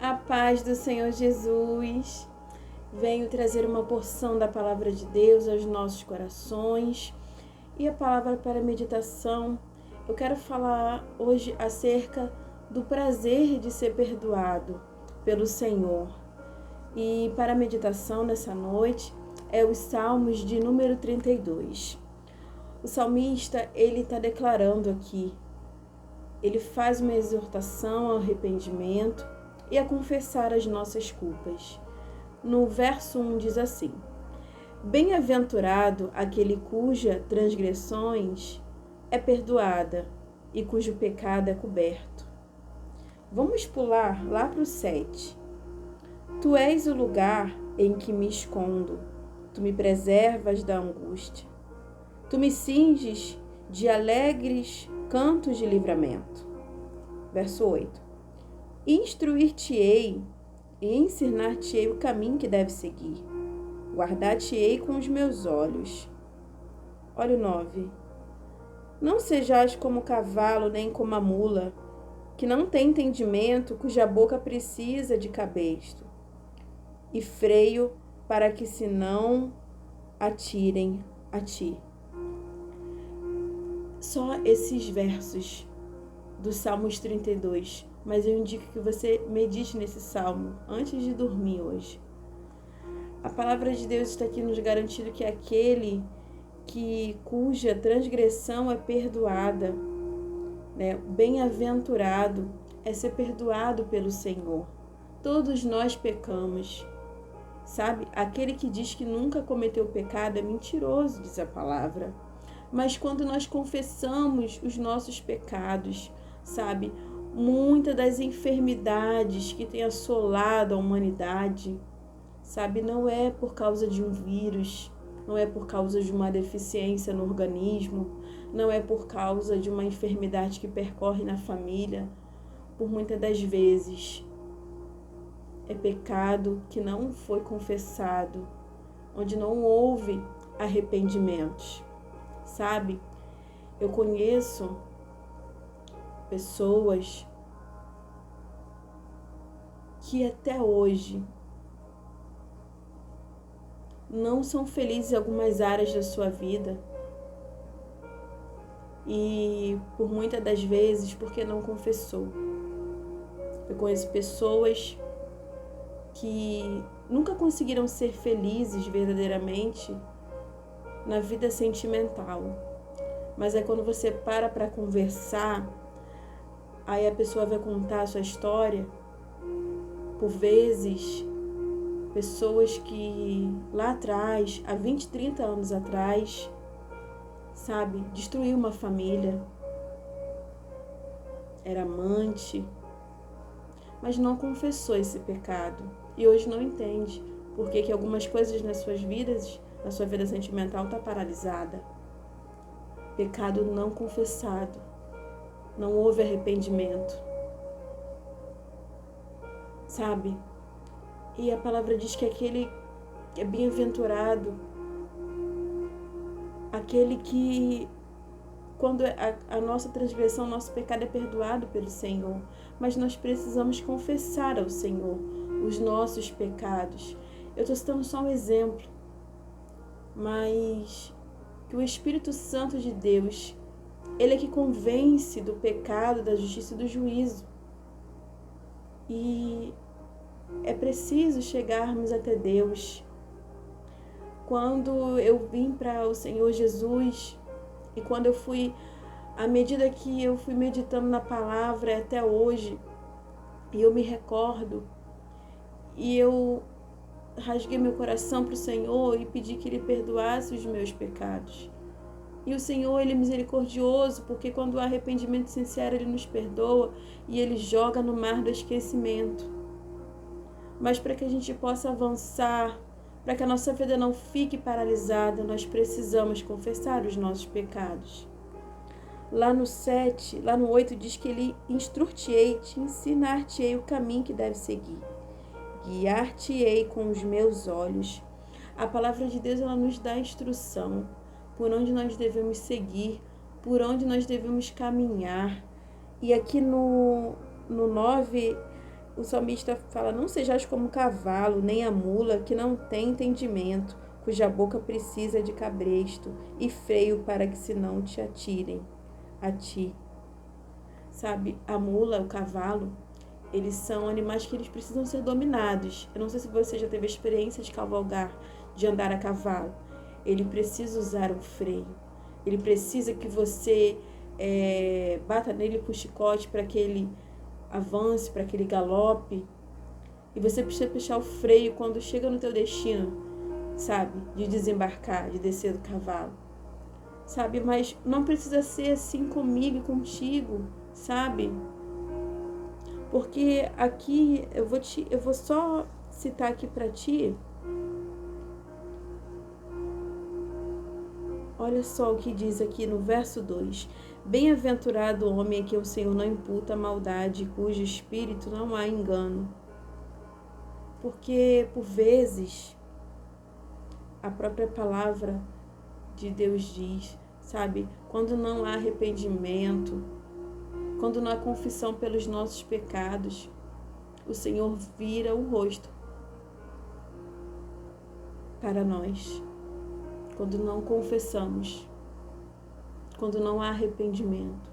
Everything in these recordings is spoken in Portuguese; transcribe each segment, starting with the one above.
A paz do Senhor Jesus. Venho trazer uma porção da palavra de Deus aos nossos corações. E a palavra para meditação, eu quero falar hoje acerca do prazer de ser perdoado pelo Senhor. E para a meditação nessa noite é os Salmos de número 32. O salmista, ele está declarando aqui, ele faz uma exortação ao arrependimento e a confessar as nossas culpas. No verso 1 diz assim: Bem-aventurado aquele cuja transgressões é perdoada e cujo pecado é coberto. Vamos pular lá para o 7. Tu és o lugar em que me escondo, tu me preservas da angústia. Tu me cinges de alegres cantos de livramento. Verso 8. Instruir-te-ei e ensinar-te-ei o caminho que deve seguir. Guardar-te-ei com os meus olhos. Olha o 9. Não sejais como o cavalo, nem como a mula, que não tem entendimento, cuja boca precisa de cabestro e freio para que se não atirem a ti. Só esses versos do Salmos 32, mas eu indico que você medite nesse salmo antes de dormir hoje. A palavra de Deus está aqui nos garantindo que aquele cuja transgressão é perdoada, né? Bem-aventurado é ser perdoado pelo Senhor. Todos nós pecamos, sabe? Aquele que diz que nunca cometeu pecado é mentiroso, diz a palavra. Mas quando nós confessamos os nossos pecados, sabe? Muitas das enfermidades que têm assolado a humanidade, sabe? Não é por causa de um vírus, não é por causa de uma deficiência no organismo, não é por causa de uma enfermidade que percorre na família. Por muitas das vezes, é pecado que não foi confessado, onde não houve arrependimentos. Sabe, eu conheço pessoas que até hoje não são felizes em algumas áreas da sua vida. E por muitas das vezes porque não confessou. Eu conheço pessoas que nunca conseguiram ser felizes verdadeiramente na vida sentimental, mas é quando você para conversar, aí a pessoa vai contar a sua história. Por vezes, pessoas que lá atrás, há 20, 30 anos atrás, sabe, destruiu uma família, era amante, mas não confessou esse pecado e hoje não entende porque que algumas coisas nas suas vidas, a sua vida sentimental está paralisada. Pecado não confessado. Não houve arrependimento. Sabe? E a palavra diz que aquele que é bem-aventurado, aquele que, quando a nossa transgressão, nosso pecado é perdoado pelo Senhor, mas nós precisamos confessar ao Senhor os nossos pecados. Eu estou citando só um exemplo, mas que o Espírito Santo de Deus, ele é que convence do pecado, da justiça e do juízo. E é preciso chegarmos até Deus. Quando eu vim para o Senhor Jesus e quando eu fui, à medida que eu fui meditando na palavra até hoje, e eu me recordo, e eu rasguei meu coração para o Senhor e pedi que Ele perdoasse os meus pecados. E o Senhor, Ele é misericordioso, porque quando há arrependimento sincero, Ele nos perdoa e Ele joga no mar do esquecimento. Mas para que a gente possa avançar, para que a nossa vida não fique paralisada, nós precisamos confessar os nossos pecados. Lá no 7, lá no 8 diz que Ele instruir-te-ei, te ensinar-te-ei o caminho que deve seguir. Guiar-te-ei com os meus olhos. A palavra de Deus, ela nos dá instrução por onde nós devemos seguir, por onde nós devemos caminhar. E aqui no 9, o salmista fala: não sejais como o cavalo, nem a mula, que não tem entendimento, cuja boca precisa de cabresto e freio para que se não te atirem a ti. Sabe, a mula, o cavalo, eles são animais que eles precisam ser dominados. Eu não sei se você já teve a experiência de cavalgar, de andar a cavalo. Ele precisa usar um freio. Ele precisa que você bata nele com o chicote para que ele avance, para que ele galope. E você precisa puxar o freio quando chega no teu destino, sabe? De desembarcar, de descer do cavalo. Sabe? Mas não precisa ser assim comigo e contigo, sabe? Porque aqui eu vou só citar aqui para ti. Olha só o que diz aqui no verso 2. Bem-aventurado o homem a quem o Senhor não imputa maldade, cujo espírito não há engano. Porque, por vezes, a própria palavra de Deus diz, sabe? Quando não há arrependimento, quando não há confissão pelos nossos pecados, o Senhor vira o rosto para nós. Quando não confessamos, quando não há arrependimento.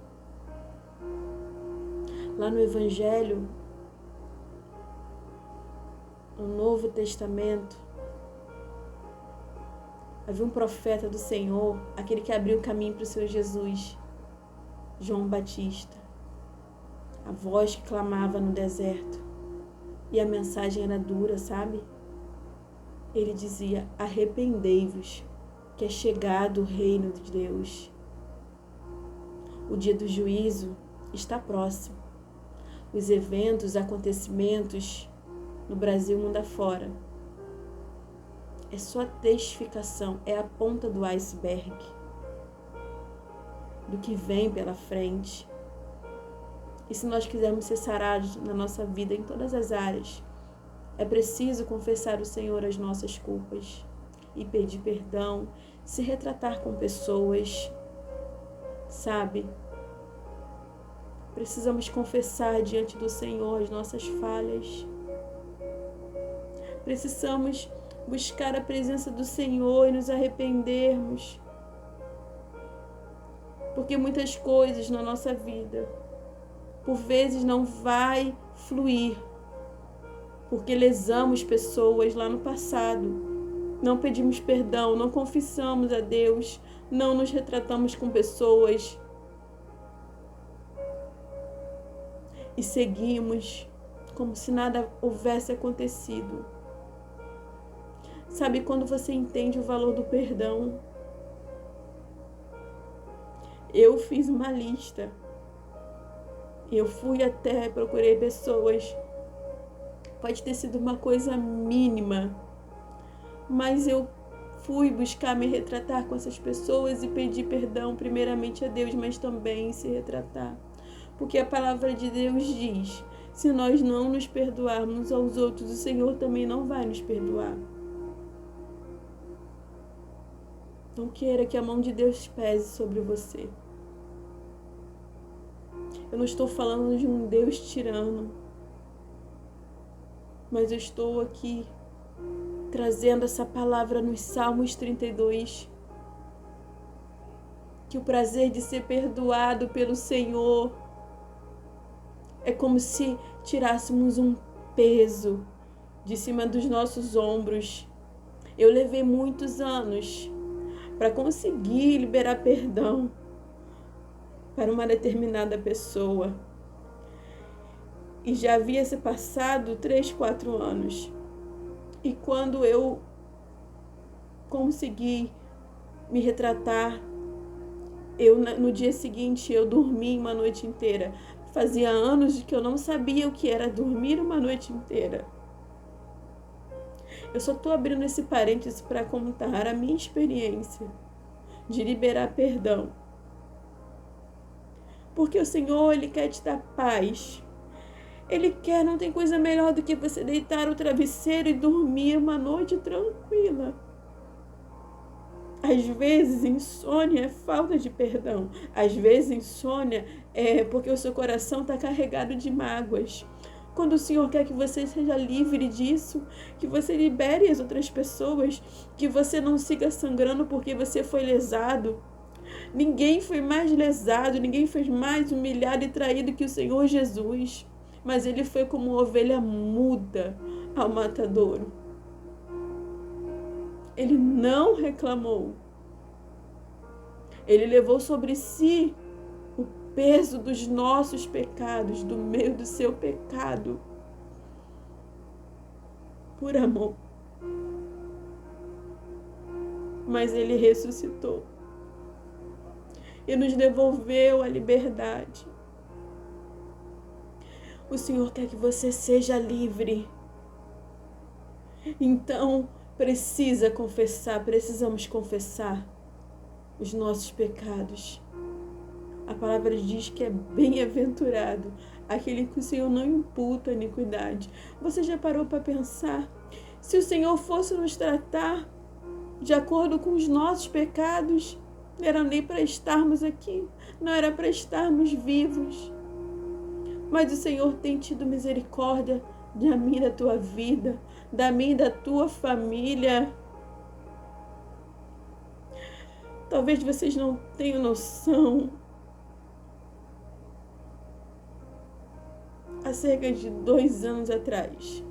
Lá no Evangelho, no Novo Testamento, havia um profeta do Senhor, aquele que abriu o caminho para o Senhor Jesus, João Batista. A voz que clamava no deserto. E a mensagem era dura, sabe? Ele dizia: arrependei-vos, que é chegado o reino de Deus. O dia do juízo está próximo. Os eventos, acontecimentos no Brasil e mundo afora. É só a testificação, é a ponta do iceberg do que vem pela frente. E se nós quisermos ser sarados na nossa vida em todas as áreas, é preciso confessar ao Senhor as nossas culpas e pedir perdão, se retratar com pessoas, sabe? Precisamos confessar diante do Senhor as nossas falhas. Precisamos buscar a presença do Senhor e nos arrependermos. Porque muitas coisas na nossa vida, por vezes, não vai fluir. Porque lesamos pessoas lá no passado. Não pedimos perdão, não confessamos a Deus, não nos retratamos com pessoas. E seguimos como se nada houvesse acontecido. Sabe quando você entende o valor do perdão? Eu fiz uma lista. Eu fui até, procurei pessoas. Pode ter sido uma coisa mínima, mas eu fui buscar me retratar com essas pessoas e pedir perdão primeiramente a Deus, mas também se retratar. Porque a palavra de Deus diz: se nós não nos perdoarmos aos outros, o Senhor também não vai nos perdoar. Não queira que a mão de Deus pese sobre você. Eu não estou falando de um Deus tirano, mas eu estou aqui trazendo essa palavra nos Salmos 32, que o prazer de ser perdoado pelo Senhor é como se tirássemos um peso de cima dos nossos ombros. Eu levei muitos anos para conseguir liberar perdão para uma determinada pessoa. E já havia se passado 3, 4 anos. E quando eu consegui me retratar, no dia seguinte eu dormi uma noite inteira. Fazia anos que eu não sabia o que era dormir uma noite inteira. Eu só estou abrindo esse parêntese para contar a minha experiência de liberar perdão. Porque o Senhor, Ele quer te dar paz. Ele quer, não tem coisa melhor do que você deitar no travesseiro e dormir uma noite tranquila. Às vezes, insônia é falta de perdão. Às vezes, insônia é porque o seu coração está carregado de mágoas. quando o Senhor quer que você seja livre disso, que você libere as outras pessoas, que você não siga sangrando porque você foi lesado. Ninguém foi mais lesado, ninguém foi mais humilhado e traído que o Senhor Jesus. Mas ele foi como uma ovelha muda ao matadouro. Ele não reclamou. Ele levou sobre si o peso dos nossos pecados, do meu, do seu pecado, por amor. Mas ele ressuscitou e nos devolveu a liberdade. O Senhor quer que você seja livre. Então, precisamos confessar os nossos pecados. A palavra diz que é bem-aventurado aquele que o Senhor não imputa iniquidade. Você já parou para pensar? Se o Senhor fosse nos tratar de acordo com os nossos pecados, não era nem para estarmos aqui, não era para estarmos vivos. Mas o Senhor tem tido misericórdia da minha e da tua vida, da minha e da tua família. Talvez vocês não tenham noção. Há cerca de 2 anos atrás,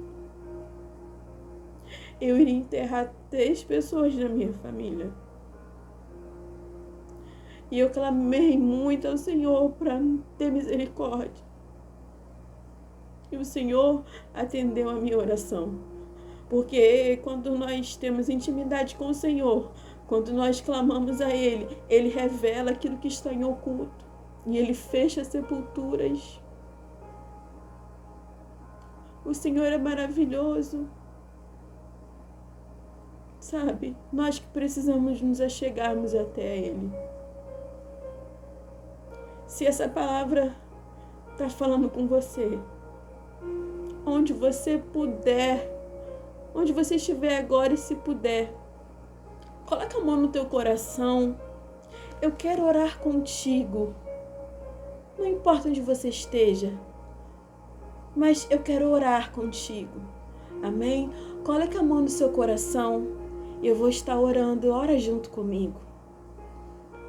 eu iria enterrar 3 pessoas da minha família. E eu clamei muito ao Senhor para ter misericórdia. E o Senhor atendeu a minha oração. Porque quando nós temos intimidade com o Senhor, quando nós clamamos a Ele, Ele revela aquilo que está em oculto. E Ele fecha sepulturas. O Senhor é maravilhoso. Sabe, nós que precisamos nos achegarmos até Ele. Se essa palavra está falando com você, onde você puder, onde você estiver agora e se puder, coloca a mão no teu coração. Eu quero orar contigo. Não importa onde você esteja, mas eu quero orar contigo. Amém? Coloque a mão no seu coração e eu vou estar orando. Ora junto comigo.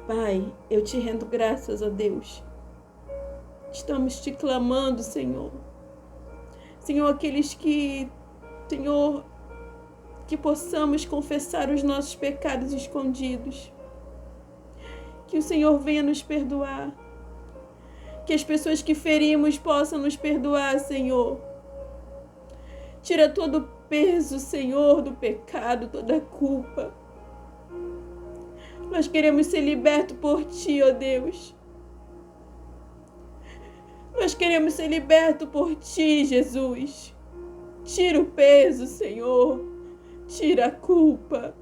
Pai, eu te rendo graças a Deus. Estamos te clamando, Senhor. Senhor, aqueles que, Senhor, que possamos confessar os nossos pecados escondidos. Que o Senhor venha nos perdoar. Que as pessoas que ferimos possam nos perdoar, Senhor. Tira todo o peso, Senhor, do pecado, toda a culpa. Nós queremos ser libertos por Ti, ó Deus. Nós queremos ser libertos por Ti, Jesus. Tira o peso, Senhor. Tira a culpa.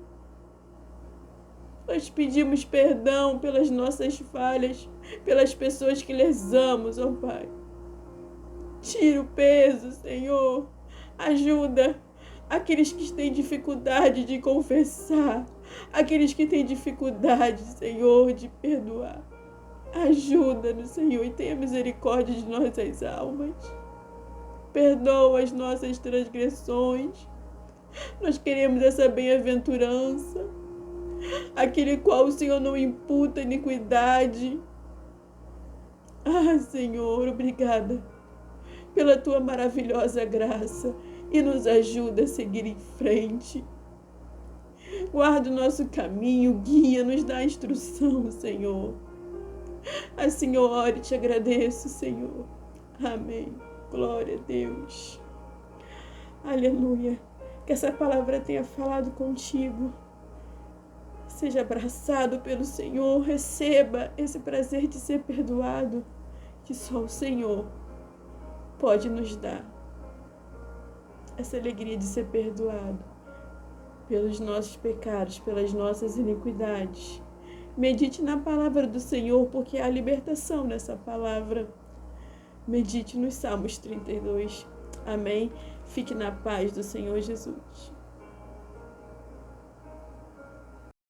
Nós pedimos perdão pelas nossas falhas, pelas pessoas que lesamos, ó Pai. Tira o peso, Senhor. Ajuda aqueles que têm dificuldade de confessar, aqueles que têm dificuldade, Senhor, de perdoar. Ajuda-nos, Senhor, e tenha misericórdia de nossas almas. Perdoa as nossas transgressões. Nós queremos essa bem-aventurança, aquele qual o Senhor não imputa iniquidade. Ah, Senhor, obrigada pela Tua maravilhosa graça e nos ajuda a seguir em frente. Guarda o nosso caminho, guia, nos dá instrução, Senhor. Assim eu oro e te agradeço, Senhor. Amém. Glória a Deus. Aleluia. Que essa palavra tenha falado contigo. Seja abraçado pelo Senhor. Receba esse prazer de ser perdoado que só o Senhor pode nos dar. Essa alegria de ser perdoado pelos nossos pecados, pelas nossas iniquidades. Medite na palavra do Senhor, porque há libertação nessa palavra. Medite nos Salmos 32. Amém? Fique na paz do Senhor Jesus.